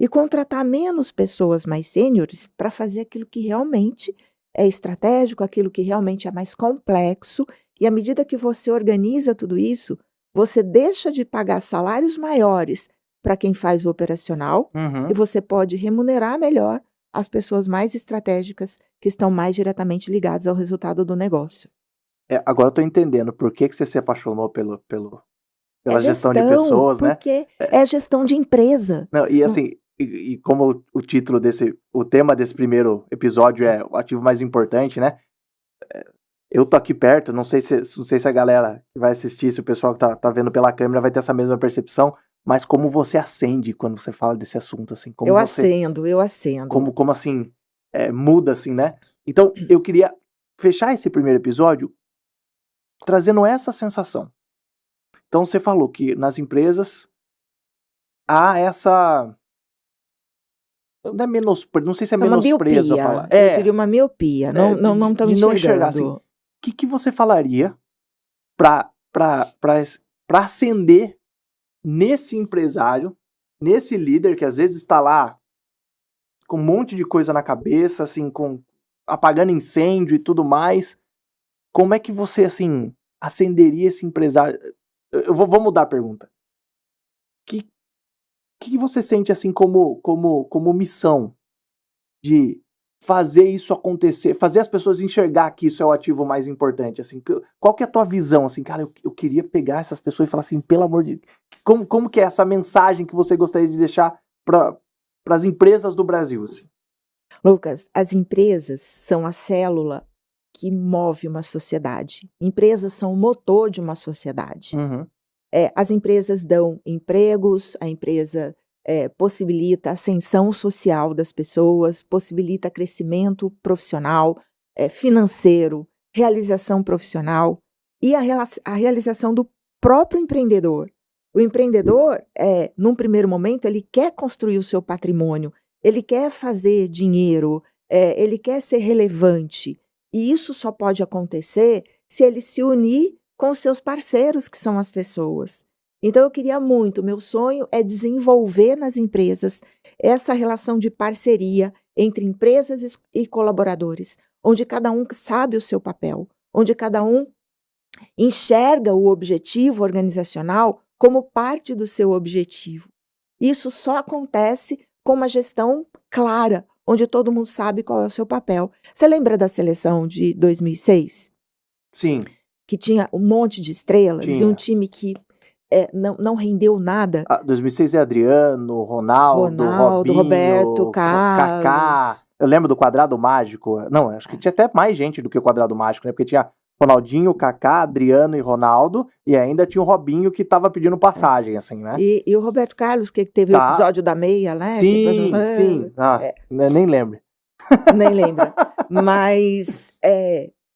E contratar menos pessoas mais sêniores para fazer aquilo que realmente é estratégico, aquilo que realmente é mais complexo. E à medida que você organiza tudo isso, você deixa de pagar salários maiores para quem faz o operacional, e você pode remunerar melhor as pessoas mais estratégicas que estão mais diretamente ligadas ao resultado do negócio.
Agora eu estou entendendo por que você se apaixonou pela gestão de pessoas, né?
Porque é gestão de empresa.
Não, e assim, e como o tema desse primeiro episódio é o ativo mais importante, né? Eu tô aqui perto, não sei se a galera que vai assistir, se o pessoal que tá vendo pela câmera vai ter essa mesma percepção, mas como você acende quando você fala desse assunto, assim? Como
eu acendo.
Como assim, muda, assim, né? Então, eu queria fechar esse primeiro episódio trazendo essa sensação. Então, você falou que nas empresas há essa... Não sei se é menosprezo a palavra.
Eu diria uma miopia, não estão enxergando.
Assim, o que você falaria para acender nesse empresário, nesse líder que às vezes está lá com um monte de coisa na cabeça, assim, apagando incêndio e tudo mais? Como é que você, assim, acenderia esse empresário? Eu vou mudar a pergunta. O que você sente, assim, como missão de fazer isso acontecer, fazer as pessoas enxergar que isso é o ativo mais importante, assim? Qual que é a tua visão, assim? Cara, eu queria pegar essas pessoas e falar assim, pelo amor de Deus, como que é essa mensagem que você gostaria de deixar para as empresas do Brasil, assim?
Lucas, as empresas são a célula que move uma sociedade. Empresas são o motor de uma sociedade. As empresas dão empregos, a empresa possibilita a ascensão social das pessoas, possibilita crescimento profissional, financeiro, realização profissional e a realização do próprio empreendedor. O empreendedor, num primeiro momento, ele quer construir o seu patrimônio, ele quer fazer dinheiro, ele quer ser relevante. E isso só pode acontecer se ele se unir com os seus parceiros, que são as pessoas. Então, eu queria muito, meu sonho é desenvolver nas empresas essa relação de parceria entre empresas e colaboradores, onde cada um sabe o seu papel, onde cada um enxerga o objetivo organizacional como parte do seu objetivo. Isso só acontece com uma gestão clara, onde todo mundo sabe qual é o seu papel. Você lembra da seleção de 2006?
Sim.
Que tinha um monte de estrelas e um time que não rendeu nada.
2006 é Adriano, Ronaldo, Robinho,
Roberto, Carlos.
Kaká. Eu lembro do Quadrado Mágico. Não, acho que tinha até mais gente do que o Quadrado Mágico, né? Porque tinha Ronaldinho, Kaká, Adriano e Ronaldo, e ainda tinha o Robinho que tava pedindo passagem, assim, né?
E o Roberto Carlos, que teve o episódio da meia, né?
Sim, sim. Nem lembro.
Nem lembro. Mas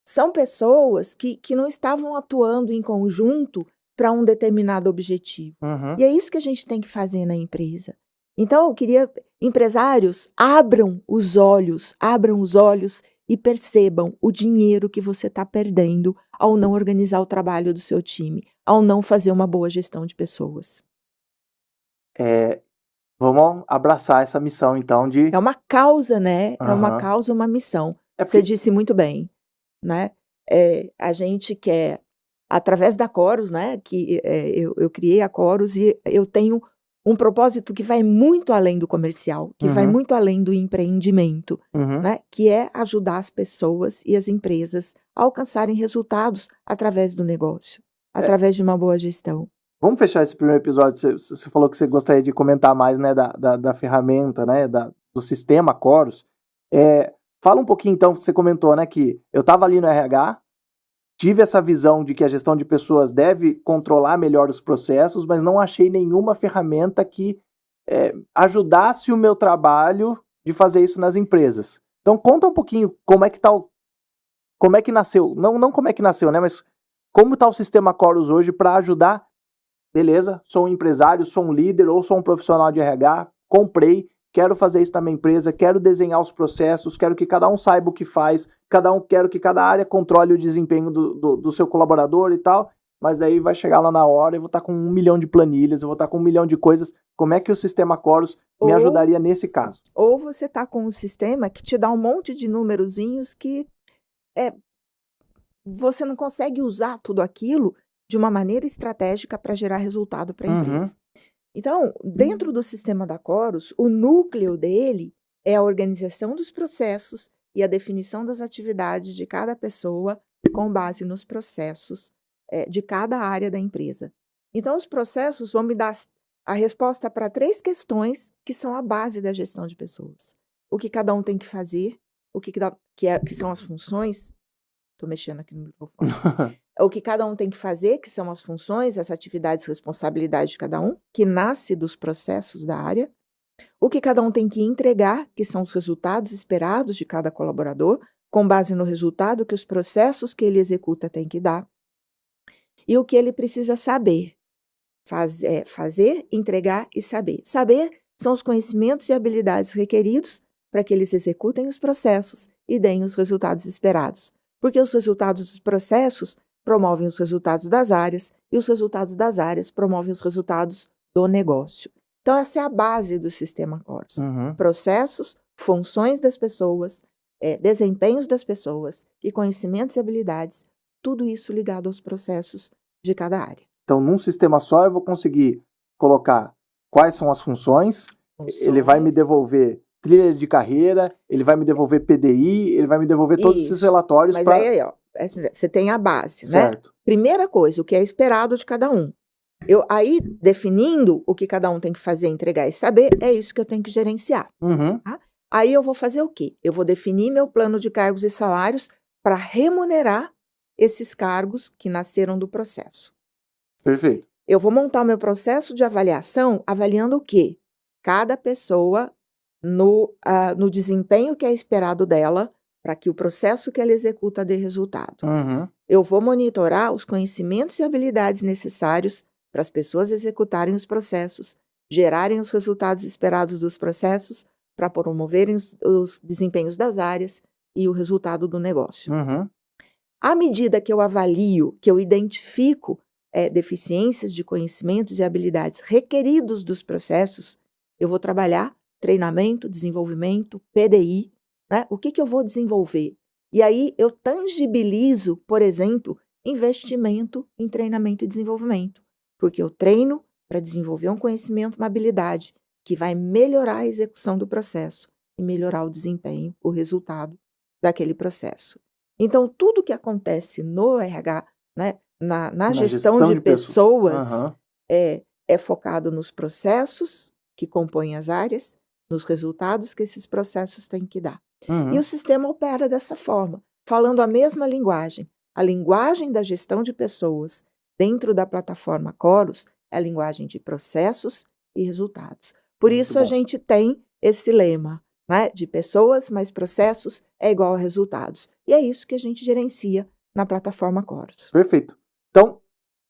são pessoas que não estavam atuando em conjunto para um determinado objetivo. E é isso que a gente tem que fazer na empresa. Então, eu queria, empresários, abram os olhos e percebam o dinheiro que você está perdendo ao não organizar o trabalho do seu time, ao não fazer uma boa gestão de pessoas.
Vamos abraçar essa missão, então, de...
É uma causa, né? É uma causa, uma missão. Você disse muito bem, né? A gente quer, através da Corus, né? Que eu criei a Corus e eu tenho um propósito que vai muito além do comercial, que vai muito além do empreendimento, né? Que é ajudar as pessoas e as empresas a alcançarem resultados através do negócio, através de uma boa gestão.
Vamos fechar esse primeiro episódio. Você falou que você gostaria de comentar mais, né, da ferramenta, né, do sistema Corus. Fala um pouquinho, então, que você comentou, né, que eu estava ali no RH, tive essa visão de que a gestão de pessoas deve controlar melhor os processos, mas não achei nenhuma ferramenta que ajudasse o meu trabalho de fazer isso nas empresas. Então, conta um pouquinho como é que nasceu, não como é que nasceu, né, mas como está o sistema Corus hoje para ajudar. Beleza, sou um empresário, sou um líder ou sou um profissional de RH, comprei, quero fazer isso na minha empresa, quero desenhar os processos, quero que cada um saiba o que faz, quero que cada área controle o desempenho do seu colaborador e tal, mas aí vai chegar lá na hora, eu vou estar com 1 milhão de planilhas, eu vou estar com 1 milhão de coisas. Como é que o sistema Corus me ajudaria nesse caso?
Ou você está com um sistema que te dá um monte de numerozinhos que você não consegue usar tudo aquilo de uma maneira estratégica para gerar resultado para a empresa. Então, dentro do sistema da Corus, o núcleo dele é a organização dos processos e a definição das atividades de cada pessoa com base nos processos de cada área da empresa. Então, os processos vão me dar a resposta para 3 questões que são a base da gestão de pessoas. O que cada um tem que fazer, que são as funções. Estou mexendo aqui no microfone. O que cada um tem que fazer, que são as funções, as atividades, responsabilidades de cada um, que nasce dos processos da área. O que cada um tem que entregar, que são os resultados esperados de cada colaborador, com base no resultado que os processos que ele executa têm que dar. E o que ele precisa saber. Fazer, entregar e saber. Saber são os conhecimentos e habilidades requeridos para que eles executem os processos e deem os resultados esperados. Porque os resultados dos processos promovem os resultados das áreas e os resultados das áreas promovem os resultados do negócio. Então, essa é a base do sistema Corus. Processos, funções das pessoas, desempenhos das pessoas e conhecimentos e habilidades, tudo isso ligado aos processos de cada área.
Então, num sistema só, eu vou conseguir colocar quais são as funções. Ele vai me devolver trilha de carreira, ele vai me devolver PDI, ele vai me devolver todos esses relatórios.
Mas aí, ó, você tem a base,
certo,
né? Primeira coisa, o que é esperado de cada um. Aí, definindo o que cada um tem que fazer, entregar e saber, é isso que eu tenho que gerenciar. Tá? Aí eu vou fazer o quê? Eu vou definir meu plano de cargos e salários para remunerar esses cargos que nasceram do processo.
Perfeito.
Eu vou montar o meu processo de avaliação avaliando o quê? Cada pessoa no desempenho que é esperado dela para que o processo que ela executa dê resultado. Eu vou monitorar os conhecimentos e habilidades necessários para as pessoas executarem os processos, gerarem os resultados esperados dos processos, para promoverem os desempenhos das áreas e o resultado do negócio. À medida que eu avalio, que eu identifico deficiências de conhecimentos e habilidades requeridos dos processos, eu vou trabalhar treinamento, desenvolvimento, PDI, né? O que eu vou desenvolver? E aí eu tangibilizo, por exemplo, investimento em treinamento e desenvolvimento, porque eu treino para desenvolver um conhecimento, uma habilidade que vai melhorar a execução do processo e melhorar o desempenho, o resultado daquele processo. Então, tudo que acontece no RH, né, na gestão de pessoas, é focado nos processos que compõem as áreas, nos resultados que esses processos têm que dar. E o sistema opera dessa forma, falando a mesma linguagem. A linguagem da gestão de pessoas dentro da plataforma Chorus é a linguagem de processos e resultados. Por isso a gente tem esse lema, né, de pessoas mais processos é igual a resultados. E é isso que a gente gerencia na plataforma Chorus.
Perfeito. Então,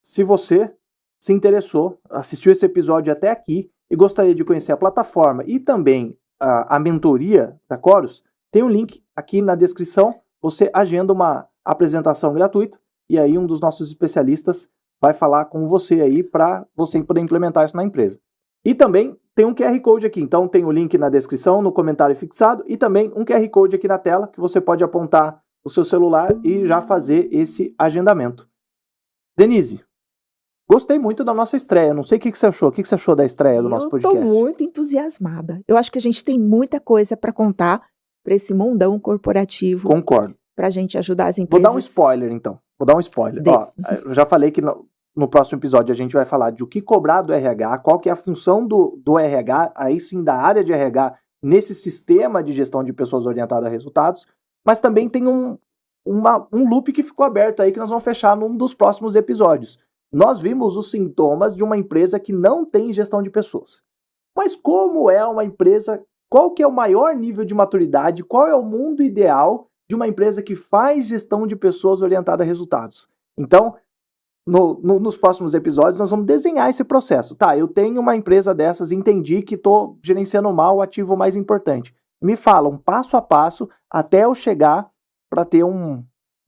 se você se interessou, assistiu esse episódio até aqui e gostaria de conhecer a plataforma e também a mentoria da Chorus, tem um link aqui na descrição. Você agenda uma apresentação gratuita e aí um dos nossos especialistas vai falar com você aí para você poder implementar isso na empresa. E também tem um QR Code aqui, então tem o link na descrição, no comentário fixado e também um QR Code aqui na tela que você pode apontar o seu celular e já fazer esse agendamento. Denise, gostei muito da nossa estreia. Não sei o que você achou. O que você achou da estreia do nosso podcast?
Eu estou muito entusiasmada. Eu acho que a gente tem muita coisa para contar para esse mundão corporativo.
Concordo.
Para a gente ajudar as empresas.
Vou dar um spoiler, então. Ó, eu já falei que no próximo episódio a gente vai falar de o que cobrar do RH, qual que é a função do RH, aí sim da área de RH, nesse sistema de gestão de pessoas orientada a resultados. Mas também tem um loop que ficou aberto aí que nós vamos fechar num dos próximos episódios. Nós vimos os sintomas de uma empresa que não tem gestão de pessoas. Mas como é uma empresa, qual que é o maior nível de maturidade, qual é o mundo ideal de uma empresa que faz gestão de pessoas orientada a resultados? Então, nos próximos episódios, nós vamos desenhar esse processo. Tá, eu tenho uma empresa dessas, entendi que estou gerenciando mal o ativo mais importante. Me fala um passo a passo até eu chegar para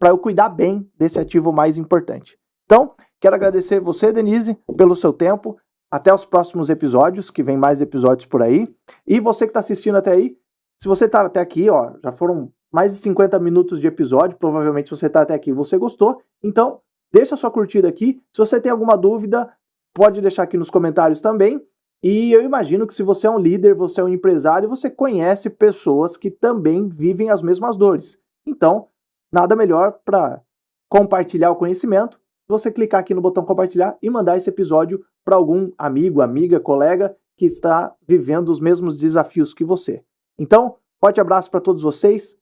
eu cuidar bem desse ativo mais importante. Então, quero agradecer você, Denise, pelo seu tempo. Até os próximos episódios, que vem mais episódios por aí. E você que está assistindo até aí, se você está até aqui, ó, já foram mais de 50 minutos de episódio, provavelmente se você está até aqui, você gostou. Então, deixa a sua curtida aqui. Se você tem alguma dúvida, pode deixar aqui nos comentários também. E eu imagino que se você é um líder, você é um empresário, você conhece pessoas que também vivem as mesmas dores. Então, nada melhor para compartilhar o conhecimento, você clicar aqui no botão compartilhar e mandar esse episódio para algum amigo, amiga, colega que está vivendo os mesmos desafios que você. Então, forte abraço para todos vocês,